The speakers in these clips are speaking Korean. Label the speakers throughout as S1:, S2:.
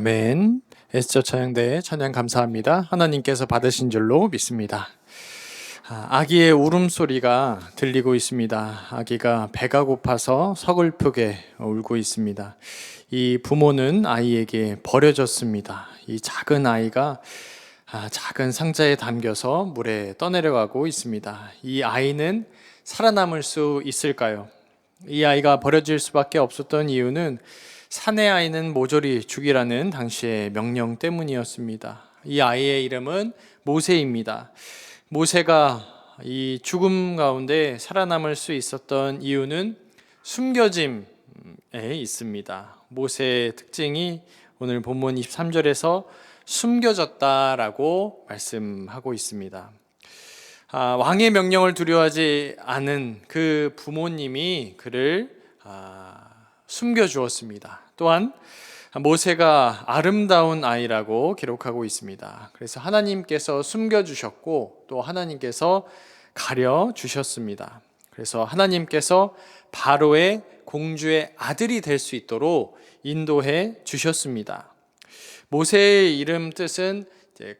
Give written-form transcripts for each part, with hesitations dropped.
S1: 아멘. 에스더 찬양대 찬양 감사합니다. 하나님께서 받으신 줄로 믿습니다. 아기의 울음소리가 들리고 있습니다. 아기가 배가 고파서 서글프게 울고 있습니다. 이 부모는 아이에게 버려졌습니다. 이 작은 아이가 작은 상자에 담겨서 물에 떠내려가고 있습니다. 이 아이는 살아남을 수 있을까요? 이 아이가 버려질 수밖에 없었던 이유는 산의 아이는 모조리 죽이라는 당시의 명령 때문이었습니다. 이 아이의 이름은 모세입니다. 모세가 이 죽음 가운데 살아남을 수 있었던 이유는 숨겨짐에 있습니다. 모세의 특징이 오늘 본문 23절에서 숨겨졌다라고 말씀하고 있습니다. 왕의 명령을 두려워하지 않은 그 부모님이 그를 숨겨주었습니다. 또한 모세가 아름다운 아이라고 기록하고 있습니다. 그래서 하나님께서 숨겨주셨고 또 하나님께서 가려주셨습니다. 그래서 하나님께서 바로의 공주의 아들이 될 수 있도록 인도해 주셨습니다. 모세의 이름 뜻은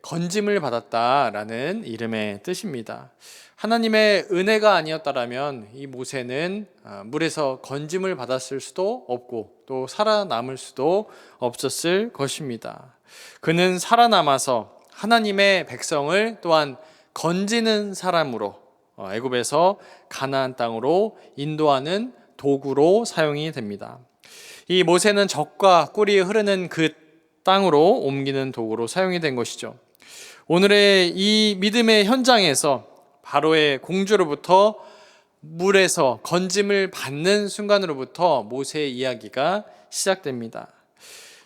S1: 건짐을 받았다라는 이름의 뜻입니다. 하나님의 은혜가 아니었다라면 이 모세는 물에서 건짐을 받았을 수도 없고 또 살아남을 수도 없었을 것입니다. 그는 살아남아서 하나님의 백성을 또한 건지는 사람으로 애굽에서 가나안 땅으로 인도하는 도구로 사용이 됩니다. 이 모세는 젖과 꿀이 흐르는 그 땅으로 옮기는 도구로 사용이 된 것이죠. 오늘의 이 믿음의 현장에서 바로의 공주로부터 물에서 건짐을 받는 순간으로부터 모세의 이야기가 시작됩니다.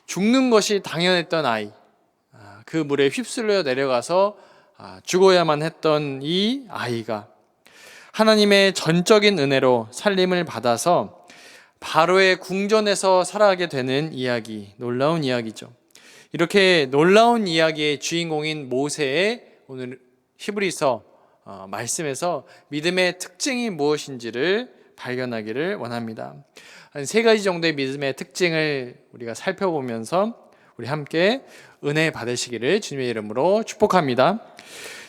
S1: 죽는 것이 당연했던 아이, 그 물에 휩쓸려 내려가서 죽어야만 했던 이 아이가 하나님의 전적인 은혜로 살림을 받아서 바로의 궁전에서 살아가게 되는 이야기, 놀라운 이야기죠. 이렇게 놀라운 이야기의 주인공인 모세의 오늘 히브리서 말씀에서 믿음의 특징이 무엇인지를 발견하기를 원합니다. 한 세 가지 정도의 믿음의 특징을 우리가 살펴보면서 우리 함께 은혜 받으시기를 주님의 이름으로 축복합니다.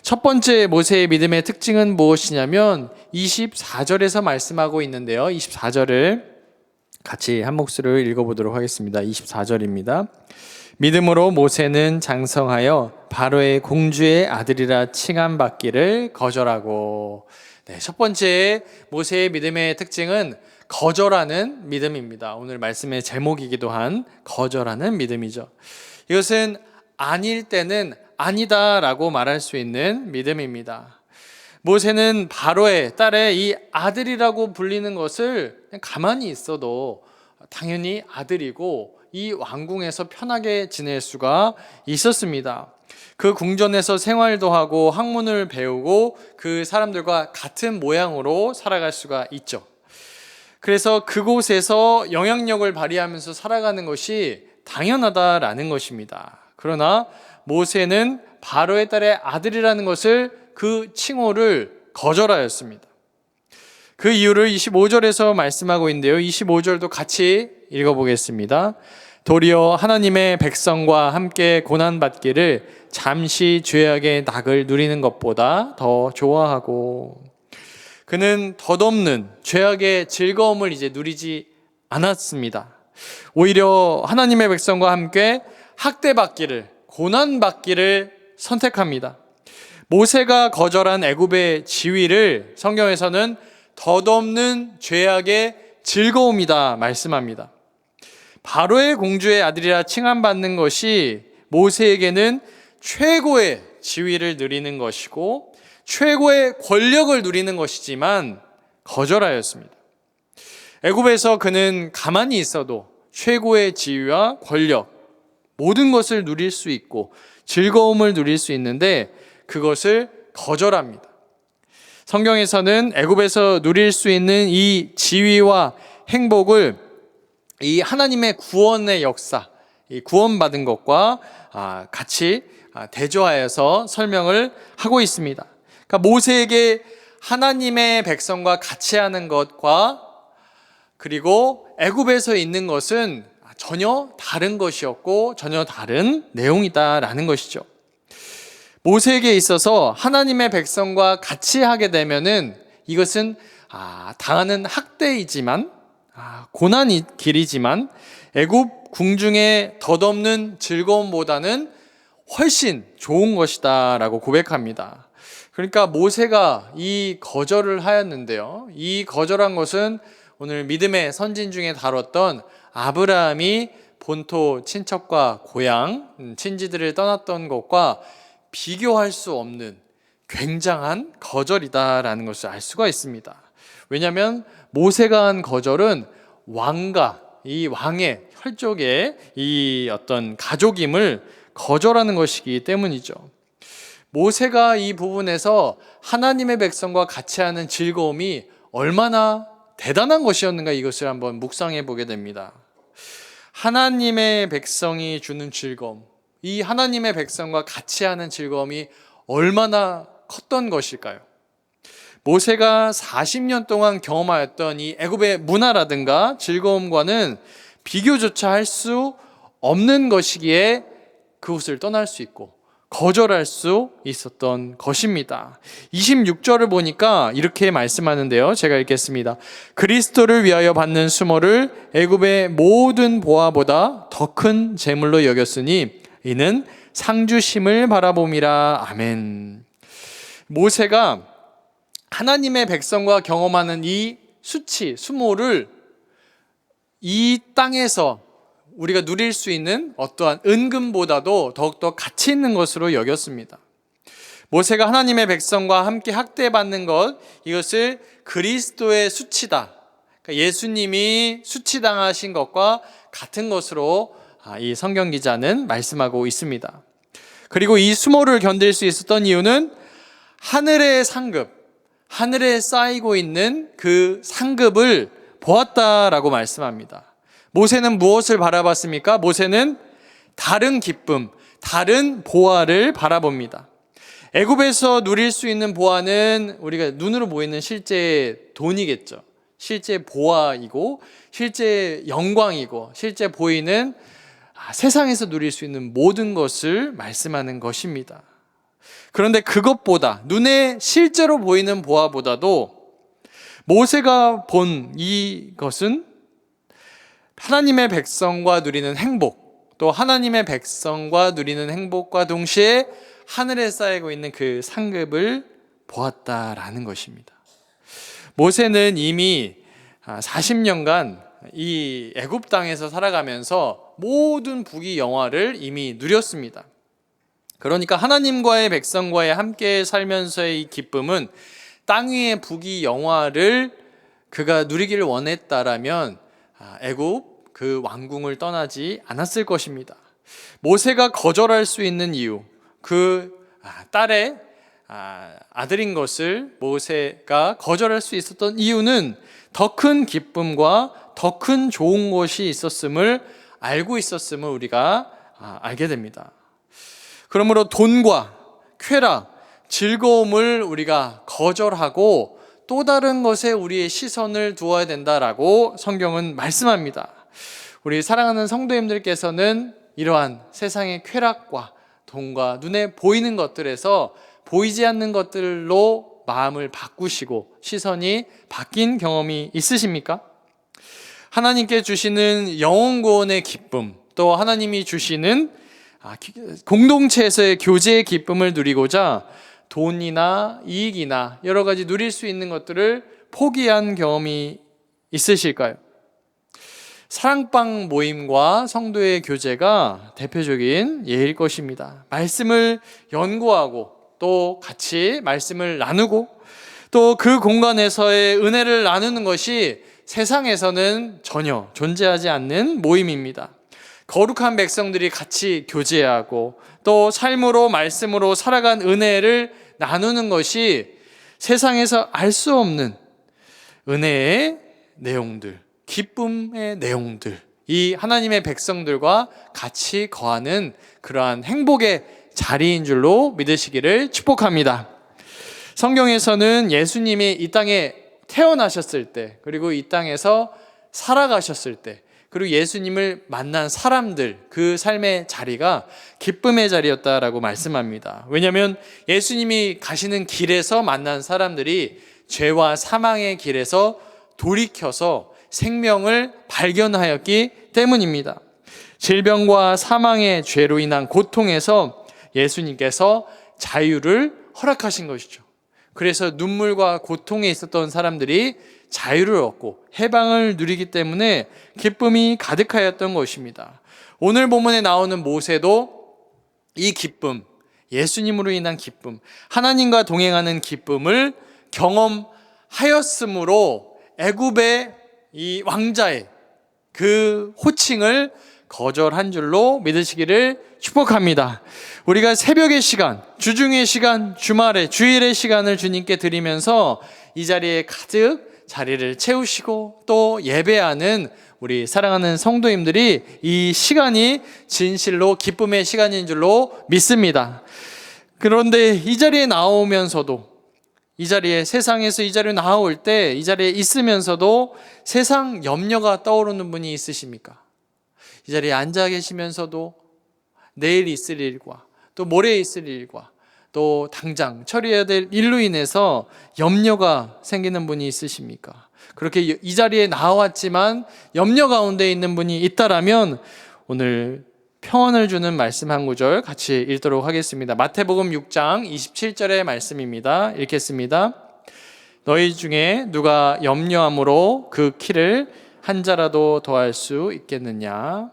S1: 첫 번째 모세의 믿음의 특징은 무엇이냐면 24절에서 말씀하고 있는데요. 24절을 같이 한 목소리로 읽어보도록 하겠습니다. 24절입니다. 믿음으로 모세는 장성하여 바로의 공주의 아들이라 칭함받기를 거절하고. 첫 번째 모세의 믿음의 특징은 거절하는 믿음입니다. 오늘 말씀의 제목이기도 한 거절하는 믿음이죠. 이것은 아닐 때는 아니다라고 말할 수 있는 믿음입니다. 모세는 바로의 딸의 이 아들이라고 불리는 것을 그냥 가만히 있어도 당연히 아들이고 이 왕궁에서 편하게 지낼 수가 있었습니다. 그 궁전에서 생활도 하고 학문을 배우고 그 사람들과 같은 모양으로 살아갈 수가 있죠. 그래서 그곳에서 영향력을 발휘하면서 살아가는 것이 당연하다라는 것입니다. 그러나 모세는 바로의 딸의 아들이라는 것을 그 칭호를 거절하였습니다. 그 이유를 25절에서 말씀하고 있는데요. 25절도 같이 읽어보겠습니다. 도리어 하나님의 백성과 함께 고난받기를 잠시 죄악의 낙을 누리는 것보다 더 좋아하고, 그는 덧없는 죄악의 즐거움을 이제 누리지 않았습니다. 오히려 하나님의 백성과 함께 학대받기를, 고난받기를 선택합니다. 모세가 거절한 애굽의 지위를 성경에서는 덧없는 죄악의 즐거움이다 말씀합니다. 바로의 공주의 아들이라 칭함받는 것이 모세에게는 최고의 지위를 누리는 것이고 최고의 권력을 누리는 것이지만 거절하였습니다. 애굽에서 그는 가만히 있어도 최고의 지위와 권력, 모든 것을 누릴 수 있고 즐거움을 누릴 수 있는데 그것을 거절합니다. 성경에서는 애굽에서 누릴 수 있는 이 지위와 행복을 이 하나님의 구원의 역사, 이 구원받은 것과 같이 대조하여서 설명을 하고 있습니다. 그러니까 모세에게 하나님의 백성과 같이 하는 것과 그리고 애굽에서 있는 것은 전혀 다른 것이었고 전혀 다른 내용이다라는 것이죠. 모세에게 있어서 하나님의 백성과 같이 하게 되면은 이것은 당하는 학대이지만 고난의 길이지만 애굽 궁중의 덧없는 즐거움보다는 훨씬 좋은 것이다라고 고백합니다. 그러니까 모세가 이 거절을 하였는데요. 이 거절한 것은 오늘 믿음의 선진 중에 다뤘던 아브라함이 본토 친척과 고향, 친지들을 떠났던 것과 비교할 수 없는 굉장한 거절이다라는 것을 알 수가 있습니다. 왜냐하면 모세가 한 거절은 이 왕의 혈족의 이 어떤 가족임을 거절하는 것이기 때문이죠. 모세가 이 부분에서 하나님의 백성과 같이 하는 즐거움이 얼마나 대단한 것이었는가 이것을 한번 묵상해 보게 됩니다. 하나님의 백성이 주는 즐거움, 이 하나님의 백성과 같이 하는 즐거움이 얼마나 컸던 것일까요? 모세가 40년 동안 경험하였던 이 애굽의 문화라든가 즐거움과는 비교조차 할 수 없는 것이기에 그곳을 떠날 수 있고 거절할 수 있었던 것입니다. 26절을 보니까 이렇게 말씀하는데요. 제가 읽겠습니다. 그리스도를 위하여 받는 수모를 애굽의 모든 보화보다 더 큰 재물로 여겼으니 이는 상주심을 바라봄이라. 아멘. 모세가 하나님의 백성과 경험하는 이 수모를 이 땅에서 우리가 누릴 수 있는 어떠한 은금보다도 더욱더 가치 있는 것으로 여겼습니다. 모세가 하나님의 백성과 함께 학대받는 것, 이것을 그리스도의 수치다, 그러니까 예수님이 수치당하신 것과 같은 것으로 이 성경 기자는 말씀하고 있습니다. 그리고 이 수모를 견딜 수 있었던 이유는 하늘의 상급, 하늘에 쌓이고 있는 그 상급을 보았다라고 말씀합니다. 모세는 무엇을 바라봤습니까? 모세는 다른 기쁨, 다른 보화를 바라봅니다. 애굽에서 누릴 수 있는 보화는 우리가 눈으로 보이는 실제 돈이겠죠. 실제 보화이고 실제 영광이고 실제 보이는 세상에서 누릴 수 있는 모든 것을 말씀하는 것입니다. 그런데 그것보다 눈에 실제로 보이는 보화보다도 모세가 본 이것은 하나님의 백성과 누리는 행복, 또 하나님의 백성과 누리는 행복과 동시에 하늘에 쌓이고 있는 그 상급을 보았다라는 것입니다. 모세는 이미 40년간 이 애굽 땅에서 살아가면서 모든 부귀 영화를 이미 누렸습니다. 그러니까 하나님과의 백성과의 함께 살면서의 이 기쁨은 땅 위의 부귀 영화를 그가 누리기를 원했다라면 애굽 그 왕궁을 떠나지 않았을 것입니다. 모세가 거절할 수 있는 이유, 그 딸의 아들인 것을 모세가 거절할 수 있었던 이유는 더 큰 기쁨과 더 큰 좋은 것이 있었음을 알고 있었음을 우리가 알게 됩니다. 그러므로 돈과 쾌락, 즐거움을 우리가 거절하고 또 다른 것에 우리의 시선을 두어야 된다라고 성경은 말씀합니다. 우리 사랑하는 성도님들께서는 이러한 세상의 쾌락과 돈과 눈에 보이는 것들에서 보이지 않는 것들로 마음을 바꾸시고 시선이 바뀐 경험이 있으십니까? 하나님께 주시는 영혼 구원의 기쁨, 또 하나님이 주시는 공동체에서의 교제의 기쁨을 누리고자 돈이나 이익이나 여러 가지 누릴 수 있는 것들을 포기한 경험이 있으실까요? 사랑방 모임과 성도의 교제가 대표적인 예일 것입니다. 말씀을 연구하고 또 같이 말씀을 나누고 또 그 공간에서의 은혜를 나누는 것이 세상에서는 전혀 존재하지 않는 모임입니다. 거룩한 백성들이 같이 교제하고 또 삶으로 말씀으로 살아간 은혜를 나누는 것이 세상에서 알 수 없는 은혜의 내용들, 기쁨의 내용들, 이 하나님의 백성들과 같이 거하는 그러한 행복의 자리인 줄로 믿으시기를 축복합니다. 성경에서는 예수님이 이 땅에 태어나셨을 때, 그리고 이 땅에서 살아가셨을 때, 그리고 예수님을 만난 사람들, 그 삶의 자리가 기쁨의 자리였다라고 말씀합니다. 왜냐하면 예수님이 가시는 길에서 만난 사람들이 죄와 사망의 길에서 돌이켜서 생명을 발견하였기 때문입니다. 질병과 사망의 죄로 인한 고통에서 예수님께서 자유를 허락하신 것이죠. 그래서 눈물과 고통에 있었던 사람들이 자유를 얻고 해방을 누리기 때문에 기쁨이 가득하였던 것입니다. 오늘 본문에 나오는 모세도 이 기쁨, 예수님으로 인한 기쁨, 하나님과 동행하는 기쁨을 경험하였으므로 애굽의 이 왕자의 그 호칭을 거절한 줄로 믿으시기를 축복합니다. 우리가 새벽의 시간, 주중의 시간, 주말에 주일의 시간을 주님께 드리면서 이 자리에 가득 자리를 채우시고 또 예배하는 우리 사랑하는 성도님들이 이 시간이 진실로 기쁨의 시간인 줄로 믿습니다. 그런데 이 자리에 나오면서도 이 자리에 세상에서 이 자리에 나올 때 이 자리에 있으면서도 세상 염려가 떠오르는 분이 있으십니까? 이 자리에 앉아 계시면서도 내일 있을 일과 또 모레 있을 일과 또 당장 처리해야 될 일로 인해서 염려가 생기는 분이 있으십니까? 그렇게 이 자리에 나왔지만 염려 가운데 있는 분이 있다라면 오늘 평안을 주는 말씀 한 구절 같이 읽도록 하겠습니다. 마태복음 6장 27절의 말씀입니다. 읽겠습니다. 너희 중에 누가 염려함으로 그 키를 한 자라도 더할 수 있겠느냐?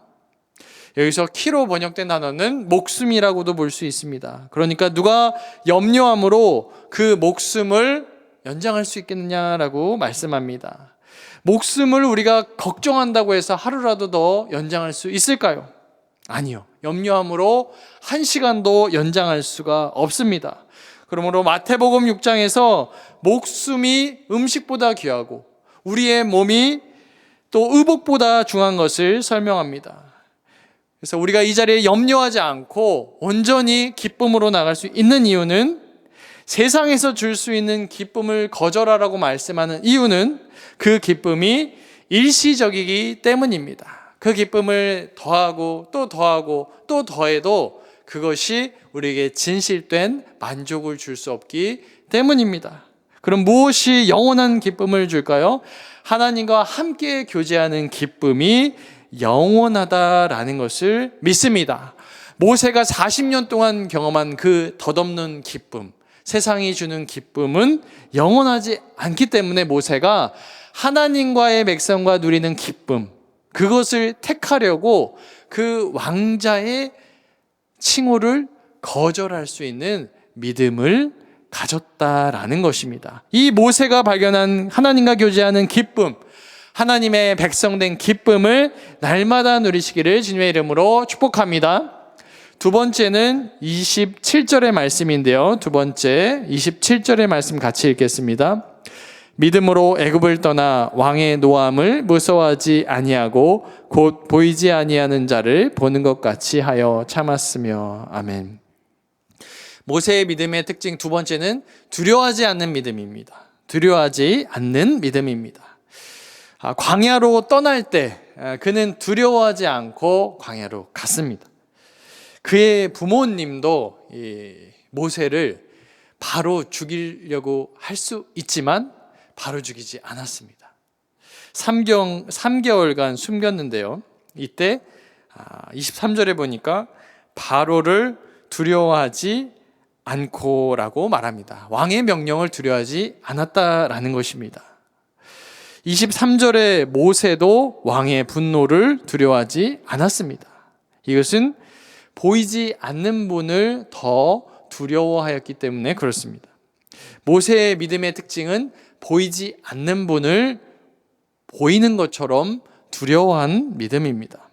S1: 여기서 키로 번역된 단어는 목숨이라고도 볼 수 있습니다. 그러니까 누가 염려함으로 그 목숨을 연장할 수 있겠느냐라고 말씀합니다. 목숨을 우리가 걱정한다고 해서 하루라도 더 연장할 수 있을까요? 아니요. 염려함으로 1시간도 연장할 수가 없습니다. 그러므로 마태복음 6장에서 목숨이 음식보다 귀하고 우리의 몸이 또 의복보다 중요한 것을 설명합니다. 그래서 우리가 이 자리에 염려하지 않고 온전히 기쁨으로 나갈 수 있는 이유는 세상에서 줄 수 있는 기쁨을 거절하라고 말씀하는 이유는 그 기쁨이 일시적이기 때문입니다. 그 기쁨을 더하고 또 더하고 또 더해도 그것이 우리에게 진실된 만족을 줄 수 없기 때문입니다. 그럼 무엇이 영원한 기쁨을 줄까요? 하나님과 함께 교제하는 기쁨이 영원하다라는 것을 믿습니다. 모세가 40년 동안 경험한 그 덧없는 기쁨, 세상이 주는 기쁨은 영원하지 않기 때문에 모세가 하나님과의 백성과 누리는 기쁨, 그것을 택하려고 그 왕자의 칭호를 거절할 수 있는 믿음을 가졌다라는 것입니다. 이 모세가 발견한 하나님과 교제하는 기쁨, 하나님의 백성된 기쁨을 날마다 누리시기를 주님의 이름으로 축복합니다. 두 번째는 27절의 말씀인데요. 두 번째 27절의 말씀 같이 읽겠습니다. 믿음으로 애굽을 떠나 왕의 노함을 무서워하지 아니하고 곧 보이지 아니하는 자를 보는 것 같이 하여 참았으며. 아멘. 모세의 믿음의 특징 두 번째는 두려워하지 않는 믿음입니다. 두려워하지 않는 믿음입니다. 광야로 떠날 때 그는 두려워하지 않고 광야로 갔습니다. 그의 부모님도 모세를 바로 죽이려고 할 수 있지만 바로 죽이지 않았습니다. 3개월간 숨겼는데요. 이때 23절에 보니까 바로를 두려워하지 않고라고 말합니다. 왕의 명령을 두려워하지 않았다라는 것입니다. 23절에 모세도 왕의 분노를 두려워하지 않았습니다. 이것은 보이지 않는 분을 더 두려워하였기 때문에 그렇습니다. 모세의 믿음의 특징은 보이지 않는 분을 보이는 것처럼 두려워한 믿음입니다.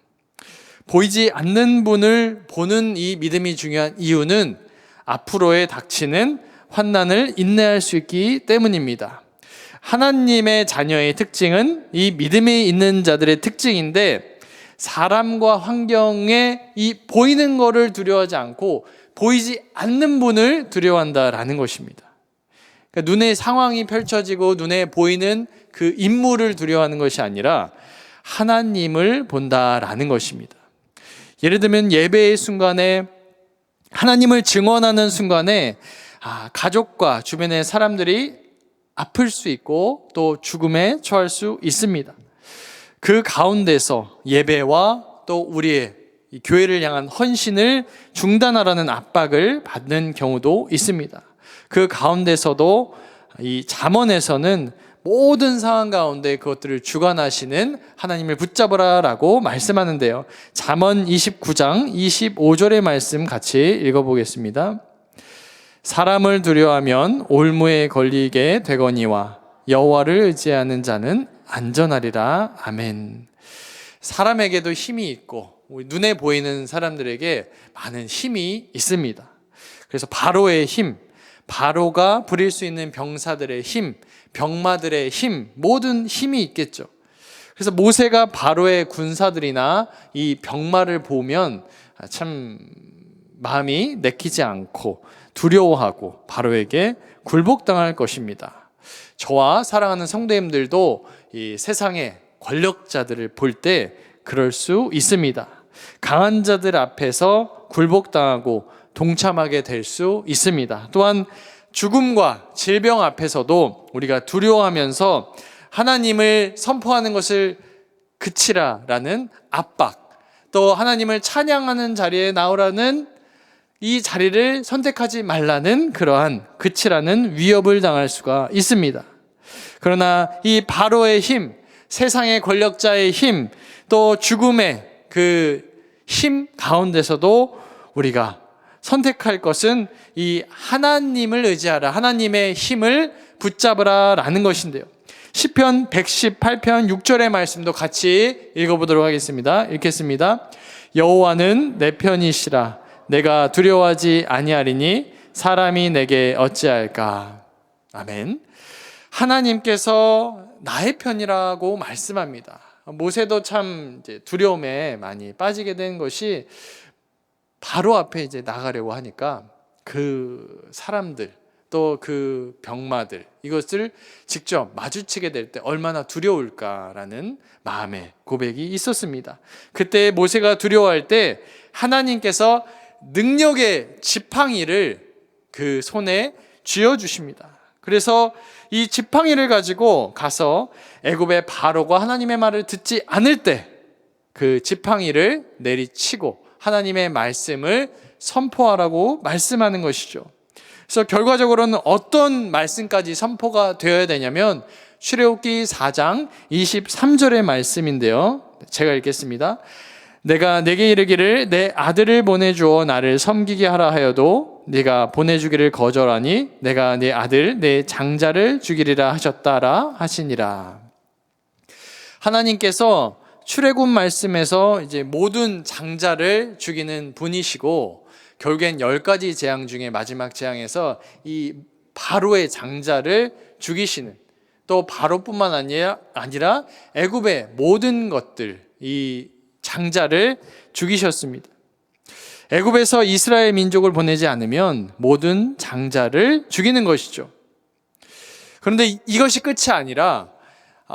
S1: 보이지 않는 분을 보는 이 믿음이 중요한 이유는 앞으로에 닥치는 환난을 인내할 수 있기 때문입니다. 하나님의 자녀의 특징은 이 믿음이 있는 자들의 특징인데 사람과 환경에 이 보이는 것을 두려워하지 않고 보이지 않는 분을 두려워한다라는 것입니다. 그러니까 눈에 상황이 펼쳐지고 눈에 보이는 그 인물을 두려워하는 것이 아니라 하나님을 본다라는 것입니다. 예를 들면 예배의 순간에 하나님을 증언하는 순간에 가족과 주변의 사람들이 아플 수 있고 또 죽음에 처할 수 있습니다. 그 가운데서 예배와 또 우리의 교회를 향한 헌신을 중단하라는 압박을 받는 경우도 있습니다. 그 가운데서도 이 잠언에서는 모든 상황 가운데 그것들을 주관하시는 하나님을 붙잡으라라고 말씀하는데요. 잠언 29장 25절의 말씀 같이 읽어보겠습니다. 사람을 두려워하면 올무에 걸리게 되거니와 여호와를 의지하는 자는 안전하리라. 아멘. 사람에게도 힘이 있고 눈에 보이는 사람들에게 많은 힘이 있습니다. 그래서 바로의 힘, 바로가 부릴 수 있는 병사들의 힘, 병마들의 힘, 모든 힘이 있겠죠. 그래서 모세가 바로의 군사들이나 이 병마를 보면 참 마음이 내키지 않고 두려워하고 바로에게 굴복당할 것입니다. 저와 사랑하는 성도님들도 이 세상의 권력자들을 볼 때 그럴 수 있습니다. 강한 자들 앞에서 굴복당하고 동참하게 될 수 있습니다. 또한 죽음과 질병 앞에서도 우리가 두려워하면서 하나님을 선포하는 것을 그치라라는 압박, 또 하나님을 찬양하는 자리에 나오라는 이 자리를 선택하지 말라는 그러한 그치라는 위협을 당할 수가 있습니다. 그러나 이 바로의 힘, 세상의 권력자의 힘, 또 죽음의 그 힘 가운데서도 우리가 선택할 것은 이 하나님을 의지하라, 하나님의 힘을 붙잡으라 라는 것인데요. 시편 118편 6절의 말씀도 같이 읽어보도록 하겠습니다. 읽겠습니다. 여호와는 내 편이시라. 내가 두려워하지 아니하리니 사람이 내게 어찌할까. 아멘. 하나님께서 나의 편이라고 말씀합니다. 모세도 참 이제 두려움에 많이 빠지게 된 것이 바로 앞에 이제 나가려고 하니까 그 사람들 또 그 병마들 이것을 직접 마주치게 될 때 얼마나 두려울까라는 마음의 고백이 있었습니다. 그때 모세가 두려워할 때 하나님께서 능력의 지팡이를 그 손에 쥐어 주십니다. 그래서 이 지팡이를 가지고 가서 애굽의 바로가 하나님의 말을 듣지 않을 때 그 지팡이를 내리치고 하나님의 말씀을 선포하라고 말씀하는 것이죠. 그래서 결과적으로는 어떤 말씀까지 선포가 되어야 되냐면 출애굽기 4장 23절의 말씀인데요. 제가 읽겠습니다. 내가 내게 이르기를 내 아들을 보내주어 나를 섬기게 하라 하여도 네가 보내주기를 거절하니 내가 네 아들 내 장자를 죽이리라 하셨다라 하시니라. 하나님께서 출애굽 말씀에서 이제 모든 장자를 죽이는 분이시고 결국엔 10가지 재앙 중에 마지막 재앙에서 이 바로의 장자를 죽이시는, 또 바로뿐만 아니라 애굽의 모든 것들, 이 장자를 죽이셨습니다. 애굽에서 이스라엘 민족을 보내지 않으면 모든 장자를 죽이는 것이죠. 그런데 이것이 끝이 아니라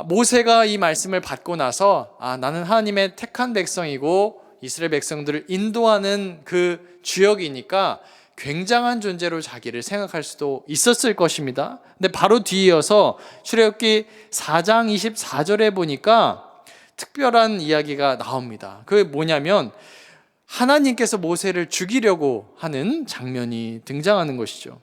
S1: 모세가 이 말씀을 받고 나서 나는 하나님의 택한 백성이고 이스라엘 백성들을 인도하는 그 주역이니까 굉장한 존재로 자기를 생각할 수도 있었을 것입니다. 근데 바로 뒤이어서 출애굽기 4장 24절에 보니까 특별한 이야기가 나옵니다. 그게 뭐냐면 하나님께서 모세를 죽이려고 하는 장면이 등장하는 것이죠.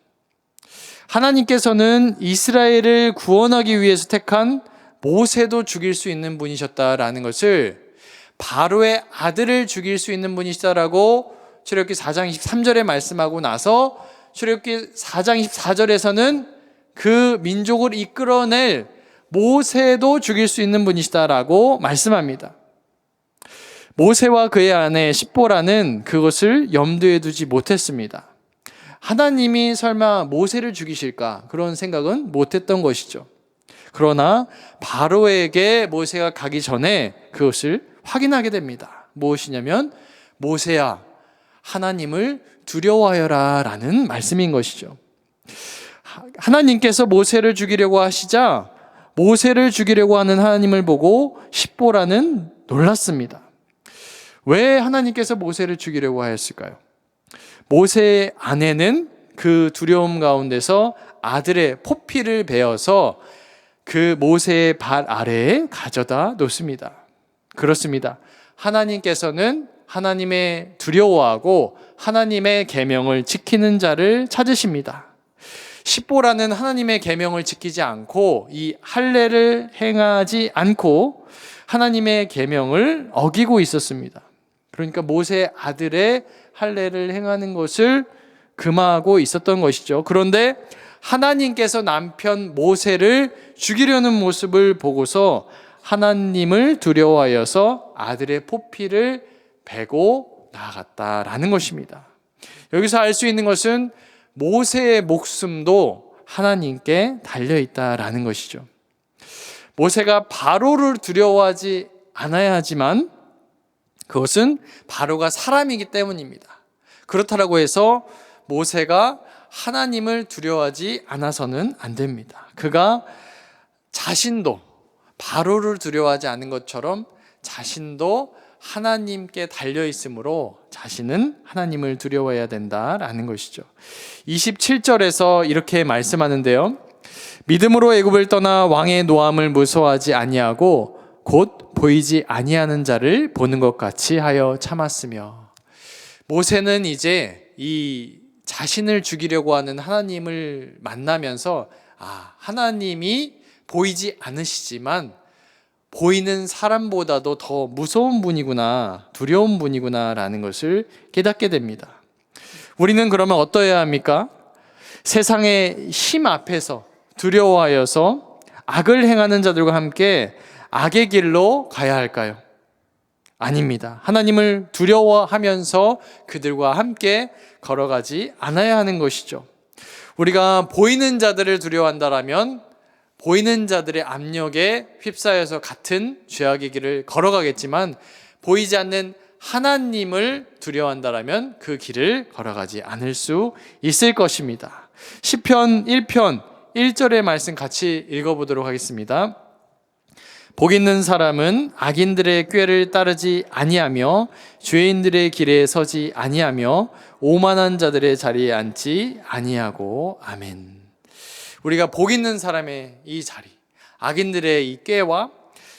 S1: 하나님께서는 이스라엘을 구원하기 위해서 택한 모세도 죽일 수 있는 분이셨다라는 것을, 바로의 아들을 죽일 수 있는 분이시다라고 출애굽기 4장 23절에 말씀하고 나서 출애굽기 4장 24절에서는 그 민족을 이끌어낼 모세도 죽일 수 있는 분이시다라고 말씀합니다. 모세와 그의 아내 십보라는 그것을 염두에 두지 못했습니다. 하나님이 설마 모세를 죽이실까? 그런 생각은 못했던 것이죠. 그러나 바로에게 모세가 가기 전에 그것을 확인하게 됩니다. 무엇이냐면 모세야 하나님을 두려워하여라 라는 말씀인 것이죠. 하나님께서 모세를 죽이려고 하시자 모세를 죽이려고 하는 하나님을 보고 십보라는 놀랐습니다. 왜 하나님께서 모세를 죽이려고 하였을까요? 모세의 아내는 그 두려움 가운데서 아들의 포피를 베어서 그 모세의 발 아래에 가져다 놓습니다. 그렇습니다. 하나님께서는 하나님의 두려워하고 하나님의 계명을 지키는 자를 찾으십니다. 십보라는 하나님의 계명을 지키지 않고 이 할례를 행하지 않고 하나님의 계명을 어기고 있었습니다. 그러니까 모세 아들의 할례를 행하는 것을 금하고 있었던 것이죠. 그런데 하나님께서 남편 모세를 죽이려는 모습을 보고서 하나님을 두려워하여서 아들의 포피를 베고 나아갔다라는 것입니다. 여기서 알 수 있는 것은 모세의 목숨도 하나님께 달려있다라는 것이죠. 모세가 바로를 두려워하지 않아야 하지만 그것은 바로가 사람이기 때문입니다. 그렇다고 해서 모세가 하나님을 두려워하지 않아서는 안 됩니다. 그가 자신도 바로를 두려워하지 않은 것처럼 자신도 하나님께 달려있으므로 자신은 하나님을 두려워해야 된다라는 것이죠. 27절에서 이렇게 말씀하는데요. 믿음으로 애굽을 떠나 왕의 노함을 무서워하지 아니하고 곧 보이지 아니하는 자를 보는 것 같이 하여 참았으며. 모세는 이제 이 자신을 죽이려고 하는 하나님을 만나면서 하나님이 보이지 않으시지만 보이는 사람보다도 더 무서운 분이구나, 두려운 분이구나라는 것을 깨닫게 됩니다. 우리는 그러면 어떠해야 합니까? 세상의 힘 앞에서 두려워하여서 악을 행하는 자들과 함께 악의 길로 가야 할까요? 아닙니다. 하나님을 두려워하면서 그들과 함께 걸어가지 않아야 하는 것이죠. 우리가 보이는 자들을 두려워한다라면 보이는 자들의 압력에 휩싸여서 같은 죄악의 길을 걸어가겠지만 보이지 않는 하나님을 두려워한다라면 그 길을 걸어가지 않을 수 있을 것입니다. 시편 1편 1절의 말씀 같이 읽어보도록 하겠습니다. 복 있는 사람은 악인들의 꾀를 따르지 아니하며 죄인들의 길에 서지 아니하며 오만한 자들의 자리에 앉지 아니하고. 아멘. 우리가 복 있는 사람의 이 자리, 악인들의 이 꾀와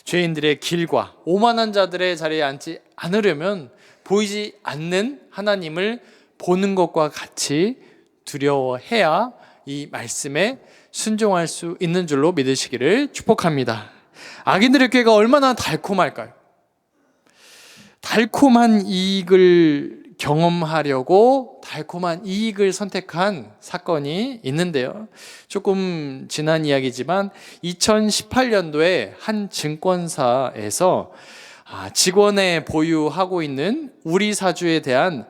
S1: 죄인들의 길과 오만한 자들의 자리에 앉지 않으려면 보이지 않는 하나님을 보는 것과 같이 두려워해야 이 말씀에 순종할 수 있는 줄로 믿으시기를 축복합니다. 악인들의 꾀가 얼마나 달콤할까요? 달콤한 이익을 경험하려고 달콤한 이익을 선택한 사건이 있는데요. 조금 지난 이야기지만 2018년도에 한 증권사에서 직원의 보유하고 있는 우리 사주에 대한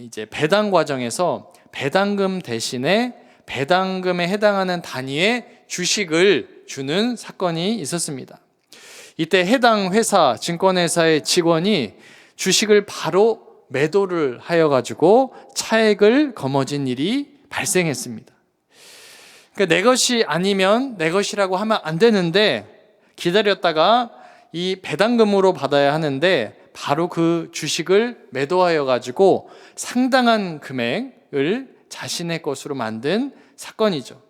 S1: 이제 배당 과정에서 배당금 대신에 배당금에 해당하는 단위의 주식을 주는 사건이 있었습니다. 이때 해당 회사, 증권회사의 직원이 주식을 바로 매도를 하여가지고 차액을 거머쥔 일이 발생했습니다. 그러니까 내 것이 아니면 내 것이라고 하면 안 되는데 기다렸다가 이 배당금으로 받아야 하는데 바로 그 주식을 매도하여가지고 상당한 금액을 자신의 것으로 만든 사건이죠.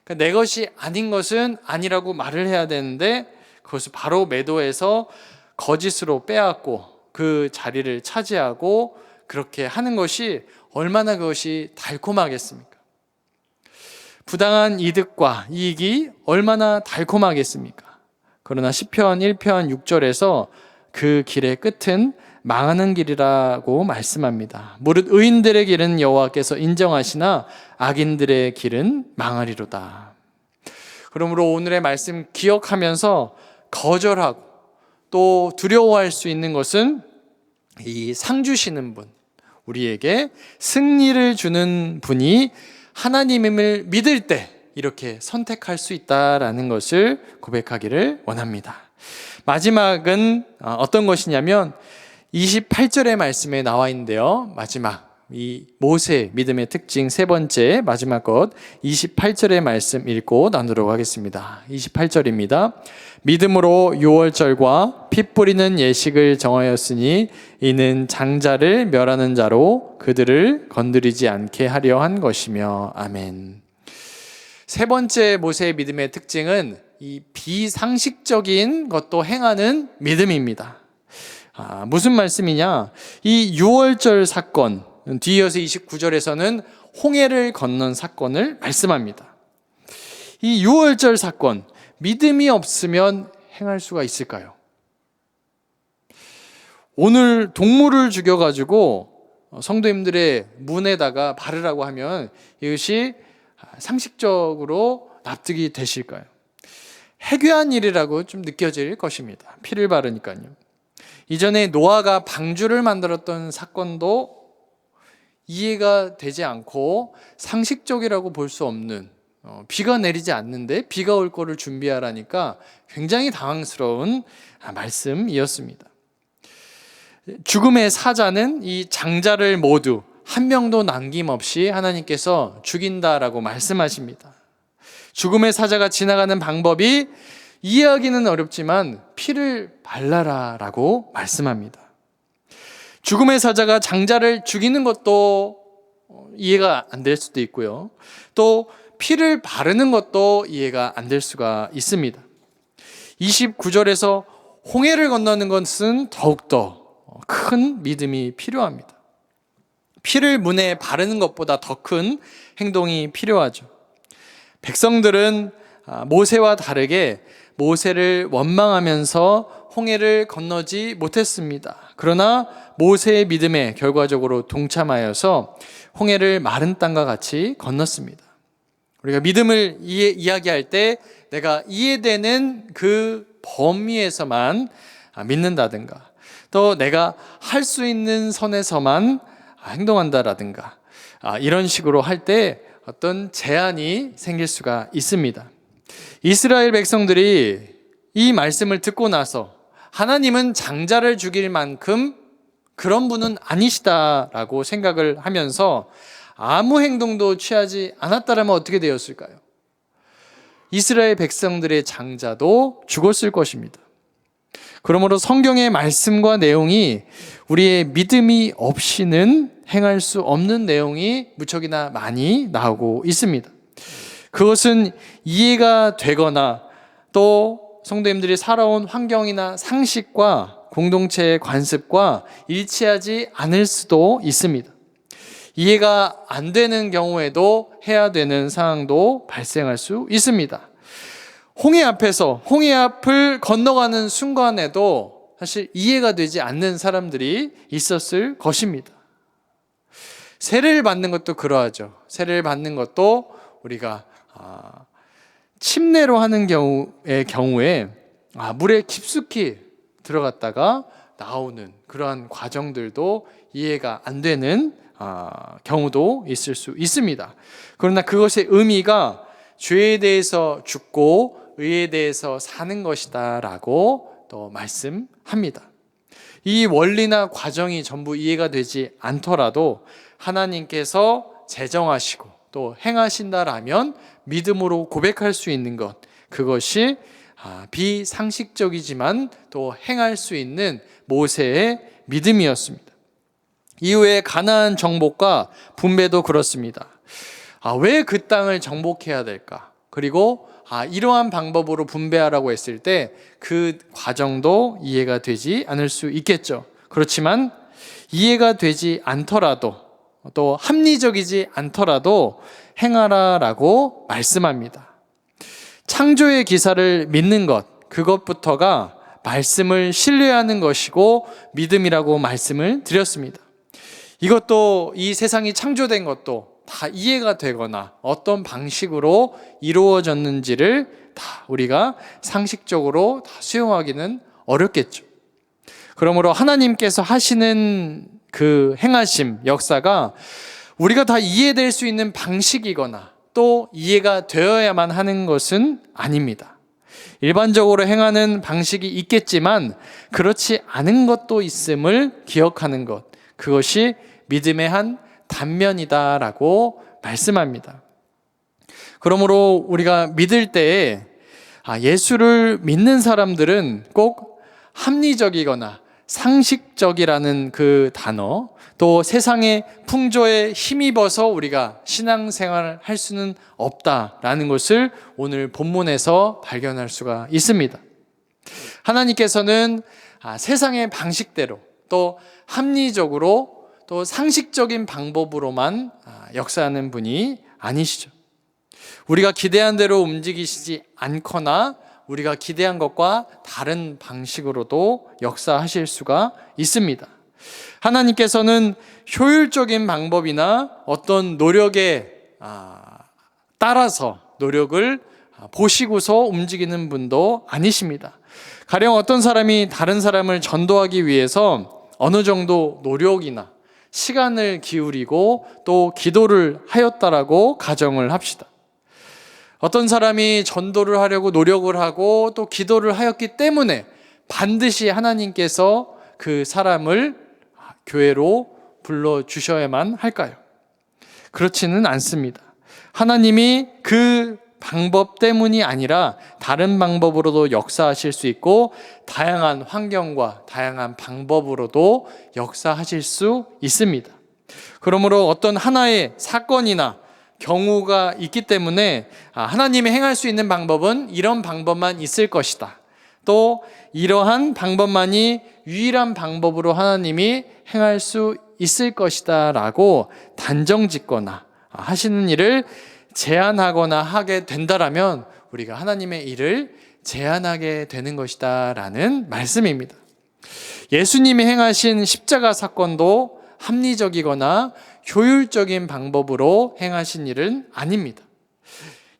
S1: 그러니까 내 것이 아닌 것은 아니라고 말을 해야 되는데 그것을 바로 매도해서 거짓으로 빼앗고 그 자리를 차지하고 그렇게 하는 것이 얼마나 그것이 달콤하겠습니까? 부당한 이득과 이익이 얼마나 달콤하겠습니까? 그러나 시편 1편 6절에서 그 길의 끝은 망하는 길이라고 말씀합니다. 무릇 의인들의 길은 여호와께서 인정하시나 악인들의 길은 망하리로다. 그러므로 오늘의 말씀 기억하면서 거절하고 또 두려워할 수 있는 것은 이 상 주시는 분, 우리에게 승리를 주는 분이 하나님임을 믿을 때 이렇게 선택할 수 있다라는 것을 고백하기를 원합니다. 마지막은 어떤 것이냐면 28절의 말씀에 나와 있는데요. 마지막 이 모세의 믿음의 특징 세 번째 마지막 것 28절의 말씀 읽고 나누도록 하겠습니다. 28절입니다. 믿음으로 유월절과 피 뿌리는 예식을 정하였으니 이는 장자를 멸하는 자로 그들을 건드리지 않게 하려 한 것이며. 아멘. 세 번째 모세의 믿음의 특징은 이 비상식적인 것도 행하는 믿음입니다. 무슨 말씀이냐? 이 유월절 사건, 뒤이어서 29절에서는 홍해를 건넌 사건을 말씀합니다. 이 유월절 사건, 믿음이 없으면 행할 수가 있을까요? 오늘 동물을 죽여가지고 성도님들의 문에다가 바르라고 하면 이것이 상식적으로 납득이 되실까요? 해괴한 일이라고 좀 느껴질 것입니다. 피를 바르니까요. 이전에 노아가 방주를 만들었던 사건도 이해가 되지 않고 상식적이라고 볼 수 없는, 비가 내리지 않는데 비가 올 거를 준비하라니까 굉장히 당황스러운 말씀이었습니다. 죽음의 사자는 이 장자를 모두 한 명도 남김없이 하나님께서 죽인다라고 말씀하십니다. 죽음의 사자가 지나가는 방법이 이해하기는 어렵지만 피를 발라라라고 말씀합니다. 죽음의 사자가 장자를 죽이는 것도 이해가 안 될 수도 있고요. 또 피를 바르는 것도 이해가 안 될 수가 있습니다. 29절에서 홍해를 건너는 것은 더욱더 큰 믿음이 필요합니다. 피를 문에 바르는 것보다 더 큰 행동이 필요하죠. 백성들은 모세와 다르게 모세를 원망하면서 홍해를 건너지 못했습니다. 그러나 모세의 믿음에 결과적으로 동참하여서 홍해를 마른 땅과 같이 건넜습니다. 우리가 믿음을 이야기할 때 내가 이해되는 그 범위에서만 믿는다든가, 또 내가 할 수 있는 선에서만 행동한다라든가, 이런 식으로 할 때 어떤 제한이 생길 수가 있습니다. 이스라엘 백성들이 이 말씀을 듣고 나서 하나님은 장자를 죽일 만큼 그런 분은 아니시다라고 생각을 하면서 아무 행동도 취하지 않았다라면 어떻게 되었을까요? 이스라엘 백성들의 장자도 죽었을 것입니다. 그러므로 성경의 말씀과 내용이 우리의 믿음이 없이는 행할 수 없는 내용이 무척이나 많이 나오고 있습니다. 그것은 이해가 되거나 또 성도님들이 살아온 환경이나 상식과 공동체의 관습과 일치하지 않을 수도 있습니다. 이해가 안 되는 경우에도 해야 되는 상황도 발생할 수 있습니다. 홍해 앞을 건너가는 순간에도 사실 이해가 되지 않는 사람들이 있었을 것입니다. 세례를 받는 것도 그러하죠. 세례를 받는 것도 우리가 침례로 하는 경우에 물에 깊숙이 들어갔다가 나오는 그러한 과정들도 이해가 안 되는 경우도 있을 수 있습니다. 그러나 그것의 의미가 죄에 대해서 죽고 의에 대해서 사는 것이다 라고 또 말씀합니다. 이 원리나 과정이 전부 이해가 되지 않더라도 하나님께서 제정하시고 또 행하신다라면 믿음으로 고백할 수 있는 것, 그것이 비상식적이지만 또 행할 수 있는 모세의 믿음이었습니다. 이후에 가나안 정복과 분배도 그렇습니다. 왜 그 땅을 정복해야 될까? 그리고 이러한 방법으로 분배하라고 했을 때 그 과정도 이해가 되지 않을 수 있겠죠. 그렇지만 이해가 되지 않더라도 또 합리적이지 않더라도 행하라라고 말씀합니다. 창조의 기사를 믿는 것, 그것부터가 말씀을 신뢰하는 것이고 믿음이라고 말씀을 드렸습니다. 이것도 이 세상이 창조된 것도 다 이해가 되거나 어떤 방식으로 이루어졌는지를 다 우리가 상식적으로 다 수용하기는 어렵겠죠. 그러므로 하나님께서 하시는 그 행하심, 역사가 우리가 다 이해될 수 있는 방식이거나 또 이해가 되어야만 하는 것은 아닙니다. 일반적으로 행하는 방식이 있겠지만 그렇지 않은 것도 있음을 기억하는 것, 그것이 믿음의 한 단면이다라고 말씀합니다. 그러므로 우리가 믿을 때에 예수를 믿는 사람들은 꼭 합리적이거나 상식적이라는 그 단어, 또 세상의 풍조에 힘입어서 우리가 신앙생활을 할 수는 없다라는 것을 오늘 본문에서 발견할 수가 있습니다. 하나님께서는 세상의 방식대로 또 합리적으로 또 상식적인 방법으로만 역사하는 분이 아니시죠. 우리가 기대한 대로 움직이시지 않거나 우리가 기대한 것과 다른 방식으로도 역사하실 수가 있습니다. 하나님께서는 효율적인 방법이나 어떤 노력에 따라서 노력을 보시고서 움직이는 분도 아니십니다. 가령 어떤 사람이 다른 사람을 전도하기 위해서 어느 정도 노력이나 시간을 기울이고 또 기도를 하였다라고 가정을 합시다. 어떤 사람이 전도를 하려고 노력을 하고 또 기도를 하였기 때문에 반드시 하나님께서 그 사람을 교회로 불러주셔야만 할까요? 그렇지는 않습니다. 하나님이 그 방법 때문이 아니라 다른 방법으로도 역사하실 수 있고 다양한 환경과 다양한 방법으로도 역사하실 수 있습니다. 그러므로 어떤 하나의 사건이나 경우가 있기 때문에 하나님이 행할 수 있는 방법은 이런 방법만 있을 것이다. 또 이러한 방법만이 유일한 방법으로 하나님이 행할 수 있을 것이다 라고 단정짓거나 하시는 일을 제한하거나 하게 된다라면 우리가 하나님의 일을 제한하게 되는 것이다 라는 말씀입니다. 예수님이 행하신 십자가 사건도 합리적이거나 효율적인 방법으로 행하신 일은 아닙니다.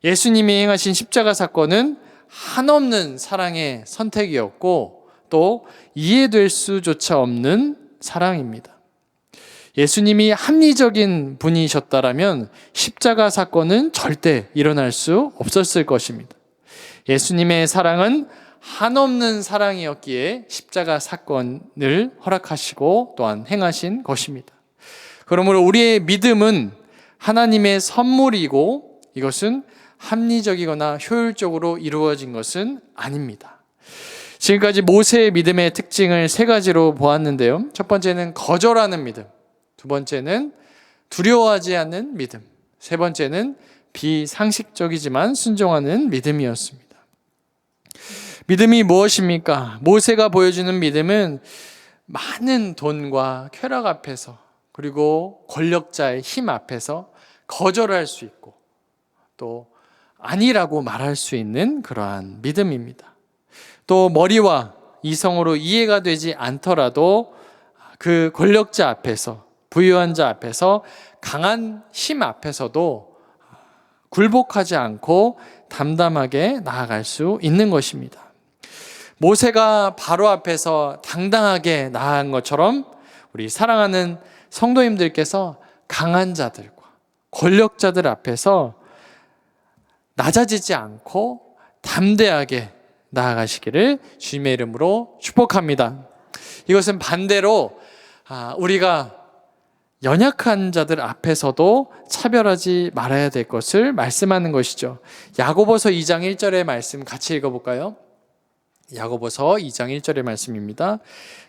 S1: 예수님이 행하신 십자가 사건은 한없는 사랑의 선택이었고 또 이해될 수조차 없는 사랑입니다. 예수님이 합리적인 분이셨다라면 십자가 사건은 절대 일어날 수 없었을 것입니다. 예수님의 사랑은 한없는 사랑이었기에 십자가 사건을 허락하시고 또한 행하신 것입니다. 그러므로 우리의 믿음은 하나님의 선물이고 이것은 합리적이거나 효율적으로 이루어진 것은 아닙니다. 지금까지 모세의 믿음의 특징을 세 가지로 보았는데요. 첫 번째는 거절하는 믿음, 두 번째는 두려워하지 않는 믿음, 세 번째는 비상식적이지만 순종하는 믿음이었습니다. 믿음이 무엇입니까? 모세가 보여주는 믿음은 많은 돈과 쾌락 앞에서 그리고 권력자의 힘 앞에서 거절할 수 있고 또 아니라고 말할 수 있는 그러한 믿음입니다. 또 머리와 이성으로 이해가 되지 않더라도 그 권력자 앞에서 부유한 자 앞에서 강한 힘 앞에서도 굴복하지 않고 담담하게 나아갈 수 있는 것입니다. 모세가 바로 앞에서 당당하게 나아간 것처럼 우리 사랑하는 성도님들께서 강한 자들과 권력자들 앞에서 낮아지지 않고 담대하게 나아가시기를 주님의 이름으로 축복합니다. 이것은 반대로 우리가 연약한 자들 앞에서도 차별하지 말아야 될 것을 말씀하는 것이죠. 야고보서 2장 1절의 말씀 같이 읽어볼까요? 야고보서 2장 1절의 말씀입니다.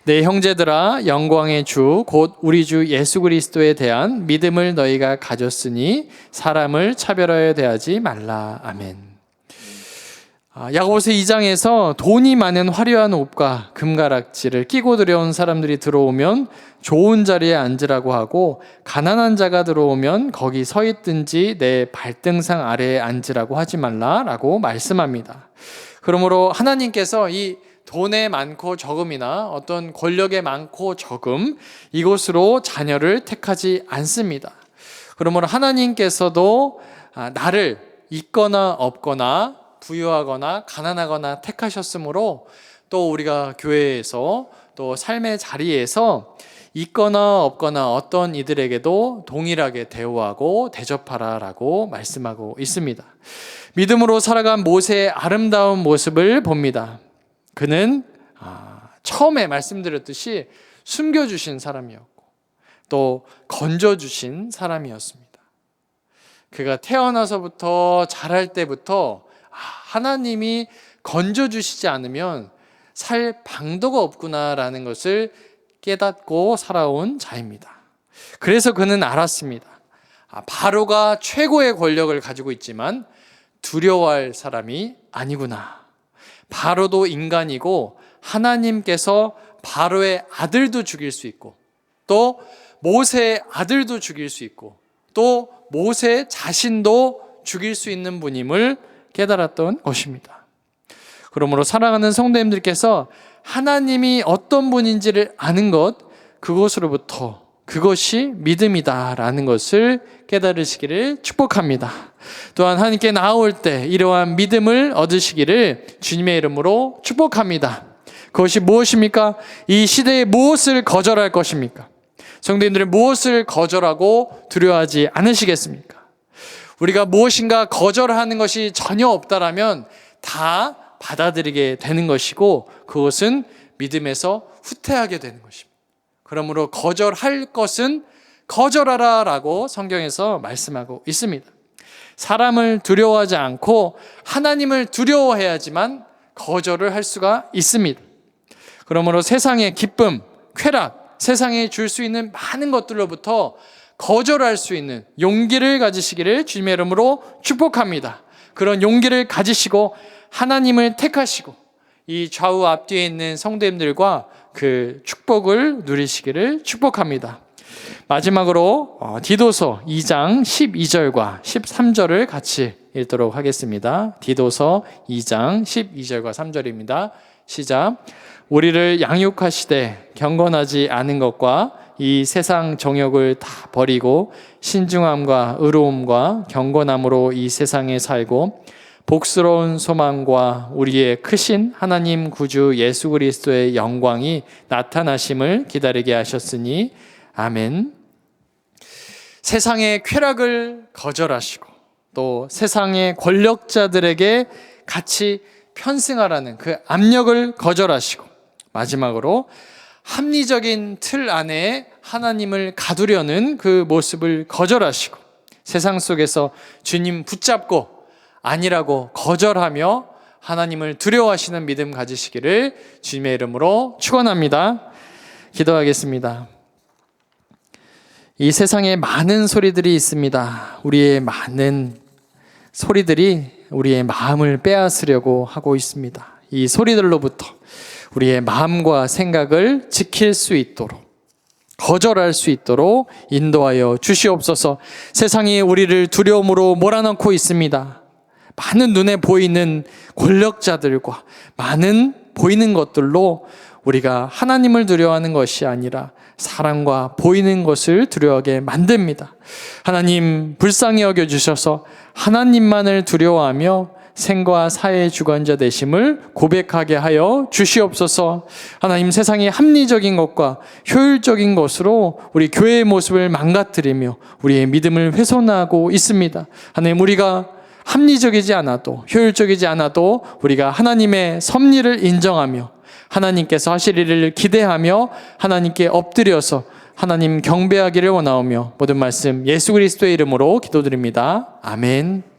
S1: 내 형제들아 영광의 주 곧 우리 주 예수 그리스도에 대한 믿음을 너희가 가졌으니 사람을 차별하여 대하지 말라. 아멘. 야고보서 2장에서 돈이 많은 화려한 옷과 금가락지를 끼고 들여온 사람들이 들어오면 좋은 자리에 앉으라고 하고 가난한 자가 들어오면 거기 서 있든지 내 발등상 아래에 앉으라고 하지 말라라고 말씀합니다. 그러므로 하나님께서 이 돈에 많고 적음이나 어떤 권력에 많고 적음 이것으로 자녀를 택하지 않습니다. 그러므로 하나님께서도 나를 있거나 없거나 부유하거나 가난하거나 택하셨으므로 또 우리가 교회에서 또 삶의 자리에서 있거나 없거나 어떤 이들에게도 동일하게 대우하고 대접하라라고 말씀하고 있습니다. 믿음으로 살아간 모세의 아름다운 모습을 봅니다. 그는 처음에 말씀드렸듯이 숨겨주신 사람이었고 또 건져주신 사람이었습니다. 그가 태어나서부터 자랄 때부터 하나님이 건져주시지 않으면 살 방도가 없구나라는 것을 깨닫고 살아온 자입니다. 그래서 그는 알았습니다. 바로가 최고의 권력을 가지고 있지만 두려워할 사람이 아니구나. 바로도 인간이고 하나님께서 바로의 아들도 죽일 수 있고 또 모세의 아들도 죽일 수 있고 또 모세 자신도 죽일 수 있는 분임을 깨달았던 것입니다. 그러므로 사랑하는 성도님들께서 하나님이 어떤 분인지를 아는 것, 그것으로부터 그것이 믿음이다라는 것을 깨달으시기를 축복합니다. 또한 하나님께 나아올 때 이러한 믿음을 얻으시기를 주님의 이름으로 축복합니다. 그것이 무엇입니까? 이 시대에 무엇을 거절할 것입니까? 성도님들은 무엇을 거절하고 두려워하지 않으시겠습니까? 우리가 무엇인가 거절하는 것이 전혀 없다라면 다 받아들이게 되는 것이고 그것은 믿음에서 후퇴하게 되는 것입니다. 그러므로 거절할 것은 거절하라 라고 성경에서 말씀하고 있습니다. 사람을 두려워하지 않고 하나님을 두려워해야지만 거절을 할 수가 있습니다. 그러므로 세상의 기쁨, 쾌락, 세상에 줄 수 있는 많은 것들로부터 거절할 수 있는 용기를 가지시기를 주님의 이름으로 축복합니다. 그런 용기를 가지시고 하나님을 택하시고 이 좌우 앞뒤에 있는 성도님들과 그 축복을 누리시기를 축복합니다. 마지막으로 디도서 2장 12절과 13절을 같이 읽도록 하겠습니다. 디도서 2장 12절과 3절입니다. 시작. 우리를 양육하시되 경건하지 않은 것과 이 세상 정욕을 다 버리고 신중함과 의로움과 경건함으로 이 세상에 살고 복스러운 소망과 우리의 크신 하나님 구주 예수 그리스도의 영광이 나타나심을 기다리게 하셨으니 아멘. 세상의 쾌락을 거절하시고 또 세상의 권력자들에게 같이 편승하라는 그 압력을 거절하시고 마지막으로 합리적인 틀 안에 하나님을 가두려는 그 모습을 거절하시고 세상 속에서 주님 붙잡고 아니라고 거절하며 하나님을 두려워하시는 믿음 가지시기를 주님의 이름으로 축원합니다. 기도하겠습니다. 이 세상에 많은 소리들이 있습니다. 우리의 많은 소리들이 우리의 마음을 빼앗으려고 하고 있습니다. 이 소리들로부터 우리의 마음과 생각을 지킬 수 있도록 거절할 수 있도록 인도하여 주시옵소서. 세상이 우리를 두려움으로 몰아넣고 있습니다. 많은 눈에 보이는 권력자들과 많은 보이는 것들로 우리가 하나님을 두려워하는 것이 아니라 사랑과 보이는 것을 두려워하게 만듭니다. 하나님 불쌍히 여겨주셔서 하나님만을 두려워하며 생과 사의 주관자 되심을 고백하게 하여 주시옵소서. 하나님 세상의 합리적인 것과 효율적인 것으로 우리 교회의 모습을 망가뜨리며 우리의 믿음을 훼손하고 있습니다. 하나님 우리가 합리적이지 않아도 효율적이지 않아도 우리가 하나님의 섭리를 인정하며 하나님께서 하실 일을 기대하며 하나님께 엎드려서 하나님 경배하기를 원하오며 모든 말씀 예수 그리스도의 이름으로 기도드립니다. 아멘.